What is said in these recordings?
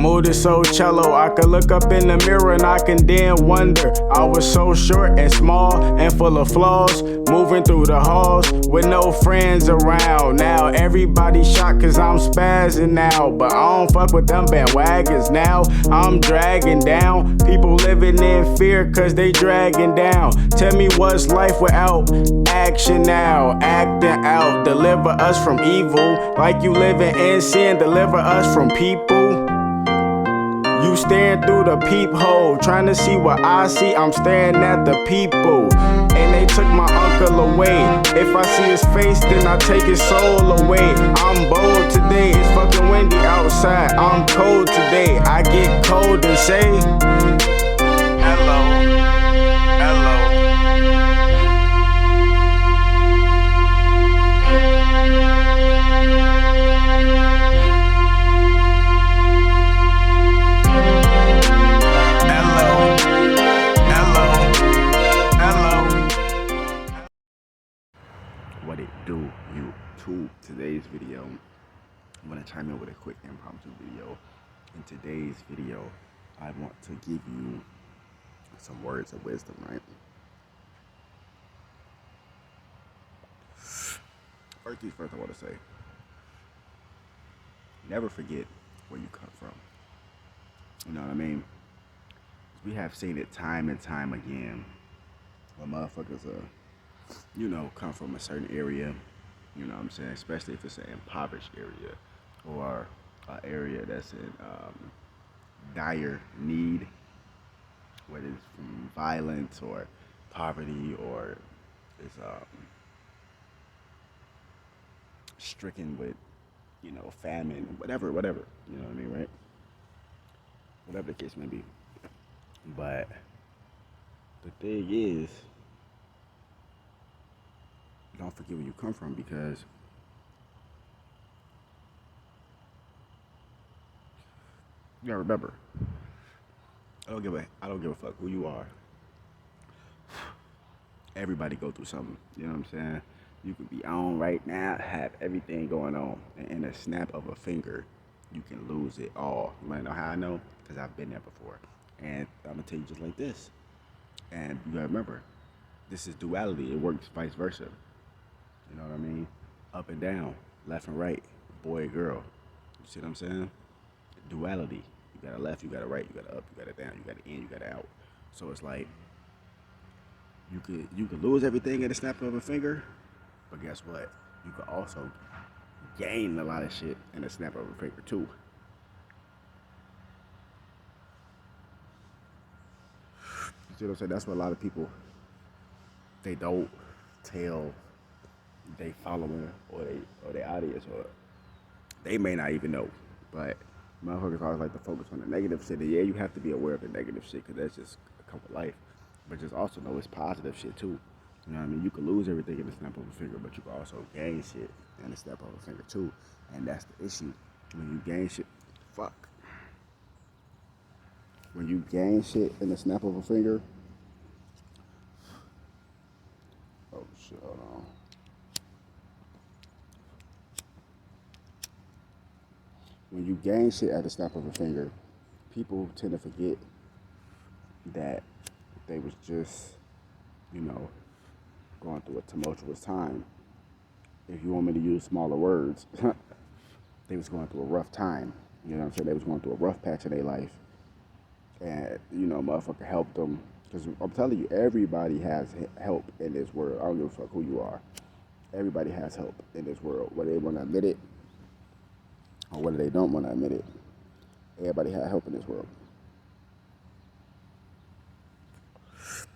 mood is so cello, I could look up in the mirror and I can then wonder. I was so short and small and full of flaws, moving through the halls with no friends around. Now everybody shocked cause I'm spazzing now, but I don't fuck with them bandwagons now. I'm dragging down people living in fear cause they dragging down. Tell me what's life without action now? Acting out, deliver us from evil like you living in sin, deliver us from people. You staring through the peephole, trying to see what I see. I'm staring at the people, and they took my uncle away. If I see his face, then I take his soul away. I'm bold today, it's fucking windy outside. I'm cold today, I get cold and say hello, hello. What it do, YouTube? Today's video, I'm gonna chime in with a quick impromptu video. In today's video, I want to give you some words of wisdom, right? First things first, I want to say, never forget where you come from. You know what I mean? We have seen it time and time again when motherfuckers come from a certain area, you know what I'm saying, especially if it's an impoverished area or an area that's in dire need, whether it's from violence or poverty or it's stricken with, famine, whatever, you know what I mean, right? Whatever the case may be. But the thing is, don't forget where you come from, because you gotta remember, I don't give a fuck who you are. Everybody go through something, you know what I'm saying? You could be on right now, have everything going on, and in a snap of a finger, you can lose it all. You wanna know how I know? Because I've been there before. And I'm gonna tell you just like this. And you gotta remember, this is duality. It works vice versa. You know what I mean? Up and down, left and right, boy, girl. You see what I'm saying? Duality. You got a left, you got a right, you got a up, you got a down, you got an in, you got an out. So it's like you could lose everything at the snap of a finger, but guess what? You could also gain a lot of shit in the snap of a finger too. You see what I'm saying? That's what a lot of people, they don't tell they following or they audience, or they may not even know. But motherfuckers always like to focus on the negative shit. And yeah, you have to be aware of the negative shit, because that's just a couple life. But just also know it's positive shit too. You know what I mean? You can lose everything in the snap of a finger, but you can also gain shit in the snap of a finger too. And that's the issue. When you gain shit, when you gain shit in the snap of a finger, oh shit, hold on. When you gain shit at the snap of a finger, people tend to forget that they was just, going through a tumultuous time. If you want me to use smaller words, they was going through a rough time. You know what I'm saying? They was going through a rough patch of their life. And, motherfucker helped them. Because I'm telling you, everybody has help in this world. I don't give a fuck who you are. Everybody has help in this world, whether they want to admit it or whether they don't want to admit it. Everybody has help in this world.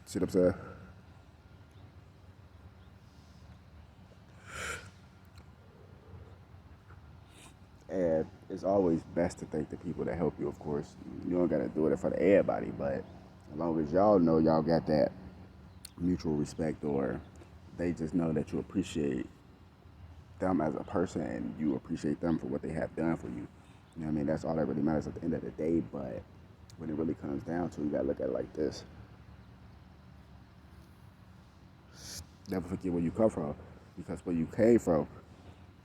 See what I'm saying? And it's always best to thank the people that help you, of course. You don't got to do it in front of everybody, but as long as y'all know y'all got that mutual respect, or they just know that you appreciate them as a person and you appreciate them for what they have done for you. You know what I mean? That's all that really matters at the end of the day. But when it really comes down to it, you got to look at it like this. Never forget where you come from, because where you came from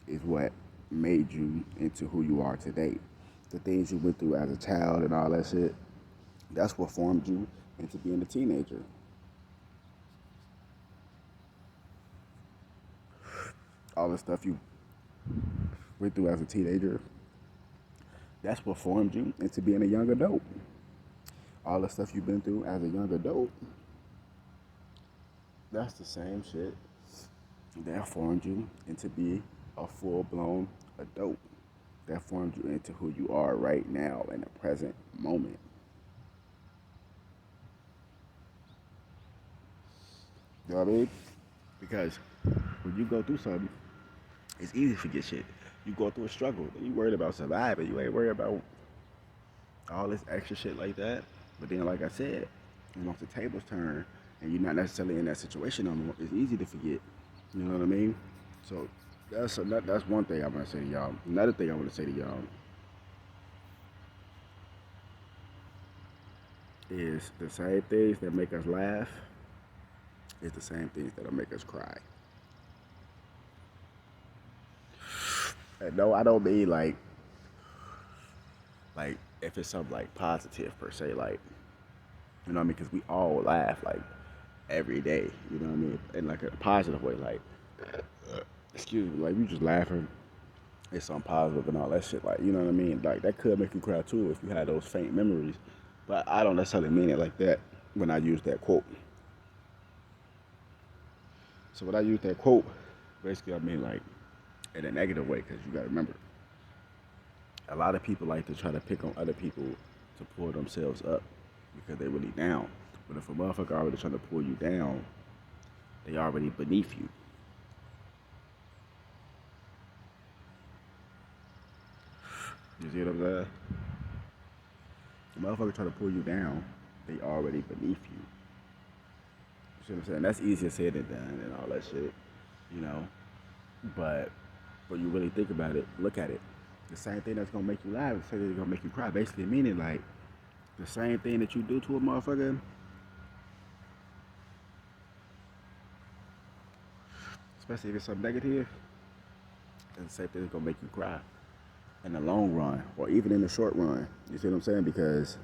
is what made you into who you are today. the things you went through as a child and all that shit, that's what formed you into being a teenager. All the stuff you went through as a teenager, that's what formed you into being a young adult. All the stuff you've been through as a young adult, that's the same shit that formed you into be a full-blown adult. That formed you into who you are right now in the present moment. You know what I mean? Because when you go through something, it's easy to forget shit. You go through a struggle, you worried about surviving. You ain't worried about all this extra shit like that. But then, like I said, once the tables turn and you're not necessarily in that situation no more, it's easy to forget. You know what I mean? So that's one thing I want to say to y'all. Another thing I want to say to y'all is the same things that make us laugh is the same things that'll make us cry. And no, I don't mean like if it's something like positive per se, like, you know what I mean? Because we all laugh like every day, you know what I mean? In like a positive way, like, excuse me, like you just laughing, it's something positive and all that shit, like, you know what I mean? Like that could make you cry too if you had those faint memories, but I don't necessarily mean it like that when I use that quote. So when I use that quote, basically I mean like in a negative way, because you gotta remember, a lot of people like to try to pick on other people to pull themselves up because they're really down. But if a motherfucker already trying to pull you down, they already beneath you. You see what I'm saying? The motherfucker trying to pull you down, they already beneath you. You see what I'm saying? That's easier said than done and all that shit, you know? But when you really think about it, look at it. The same thing that's gonna make you laugh, the same thing that's gonna make you cry. Basically meaning like the same thing that you do to a motherfucker, especially if it's something negative, it's the same thing that's gonna make you cry in the long run or even in the short run. You see what I'm saying? Because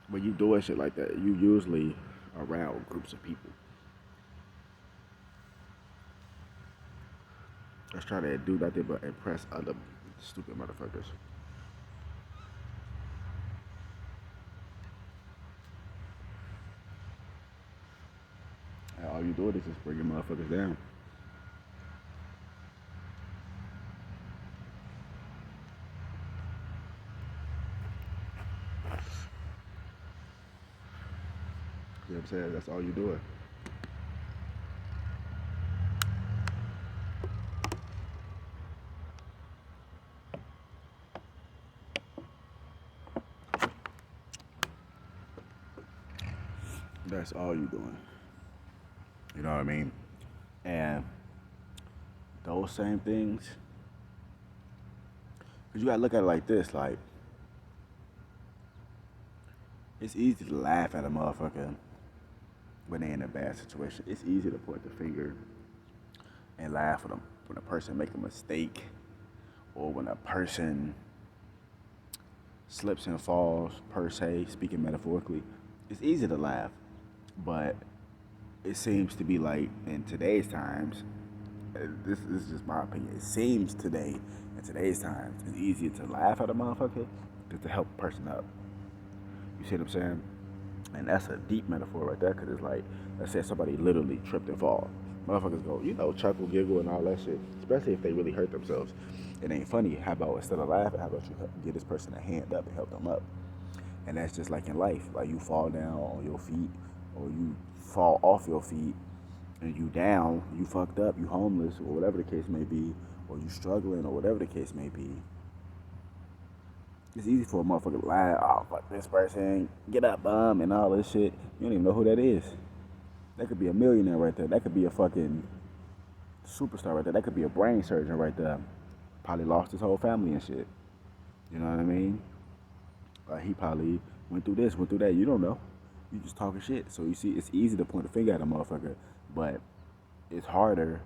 when you doing shit like that, you usually around groups of people. Let's try to do nothing but impress other stupid motherfuckers. And all you doing is just bringing motherfuckers down. You know what I'm saying? That's all you doing. That's all you doing. You know what I mean? And those same things, because you gotta look at it like this, like, it's easy to laugh at a motherfucker when they're in a bad situation. It's easy to point the finger and laugh at them when a person make a mistake or when a person slips and falls, per se, speaking metaphorically. It's easy to laugh, but it seems to be like in today's times, this is just my opinion, it seems today, in today's times, it's easier to laugh at a motherfucker than to help a person up. You see what I'm saying? And that's a deep metaphor right there, because it's like, let's say somebody literally tripped and fall. Motherfuckers go, you know, chuckle, giggle, and all that shit, especially if they really hurt themselves. It ain't funny. How about instead of laughing, how about you give this person a hand up and help them up? And that's just like in life. Like you fall down on your feet or you fall off your feet and you down, you fucked up, you homeless or whatever the case may be, or you struggling or whatever the case may be. It's easy for a motherfucker to lie, oh, fuck this person, get up, bum, and all this shit. You don't even know who that is. That could be a millionaire right there. That could be a fucking superstar right there. That could be a brain surgeon right there. Probably lost his whole family and shit. You know what I mean? He probably went through this, went through that. You don't know. You just talking shit. So you see, it's easy to point a finger at a motherfucker, but it's harder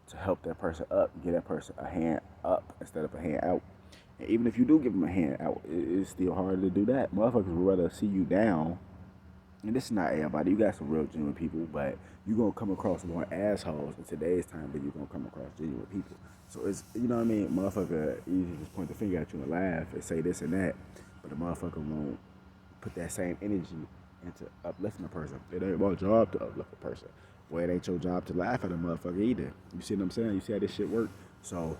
to help that person up, give that person a hand up instead of a hand out. And even if you do give them a hand out, it's still hard to do that. Motherfuckers would rather see you down. And this is not everybody. You got some real genuine people, but you're going to come across more assholes in today's time than you're going to come across genuine people. So it's, you know what I mean? Motherfucker easy just point the finger at you and laugh and say this and that. But the motherfucker won't put that same energy into uplifting a person. It ain't my job to uplift a person. Well, it ain't your job to laugh at a motherfucker either. You see what I'm saying? You see how this shit work? So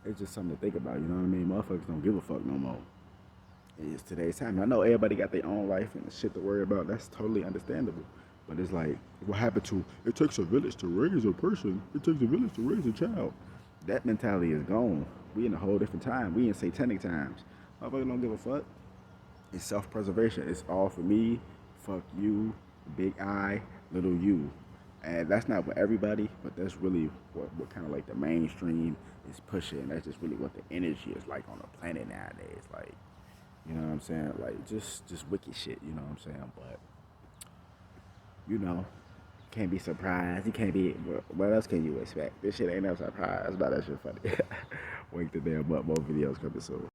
it's just something to think about, you know what I mean? Motherfuckers don't give a fuck no more. It's today's time. I know everybody got their own life and shit to worry about. That's totally understandable. But it's like, what happened to, it takes a village to raise a person. It takes a village to raise a child. That mentality is gone. We in a whole different time. We in satanic times. Motherfuckers don't give a fuck. It's self-preservation. It's all for me, fuck you, big I, little you. And that's not for everybody, but that's really what kind of like the mainstream is pushing. That's just really what the energy is like on the planet nowadays. Like, you know what I'm saying? Like, just wicked shit, you know what I'm saying? But, you know, can't be surprised. You can't be, what else can you expect? This shit ain't no surprise. But that shit funny. Wake the damn up, more videos coming soon.